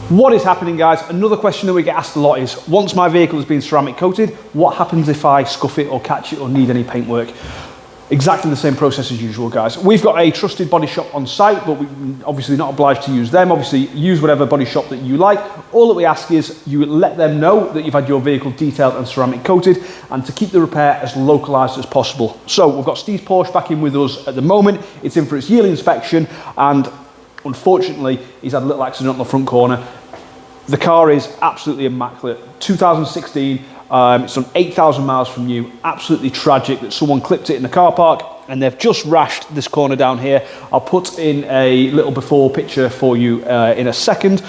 What is happening, guys? Another question that we get asked a lot is, once my vehicle has been ceramic coated, what happens if I scuff it or catch it or need any paintwork? Exactly the same process as usual, guys. We've got a trusted body shop on site, but we're obviously not obliged to use them. Obviously, use whatever body shop that you like. All that we ask is you let them know that you've had your vehicle detailed and ceramic coated, and to keep the repair as localized as possible. So we've got Steve Porsche back in with us at the moment. It's in for its yearly inspection, and unfortunately, he's had a little accident on the front corner. The car is absolutely immaculate. 2016, it's on 8,000 miles from you. Absolutely tragic that someone clipped it in the car park and they've just rashed this corner down here. I'll put in a little before picture for you in a second.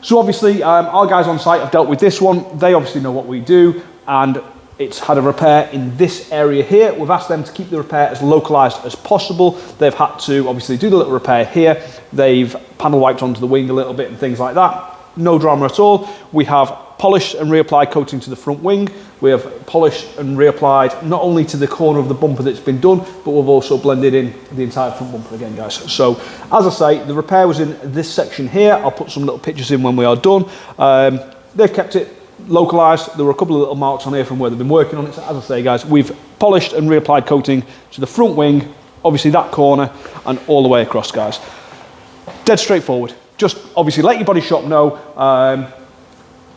So obviously, our guys on site have dealt with this one. They obviously know what we do, and it's had a repair in this area here. We've asked them to keep the repair as localized as possible. They've had to obviously do the little repair here. They've panel wiped onto the wing a little bit and things like that. No drama at all. We have polished and reapplied coating to the front wing. We have polished and reapplied not only to the corner of the bumper that's been done, but we've also blended in the entire front bumper again, guys. So as I say, the repair was in this section here. I'll put some little pictures in when we are done. They've kept it localized. There were a couple of little marks on here from where they've been working on it. So as I say, guys, we've polished and reapplied coating to the front wing, obviously that corner, and all the way across, guys. Dead straightforward. Just obviously let your body shop know,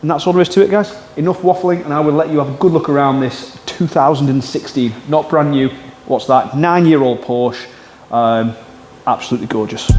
and that's all there is to it, guys. Enough waffling, and I will let you have a good look around this 2016, not brand new, what's that, 9-year-old Porsche. Absolutely gorgeous.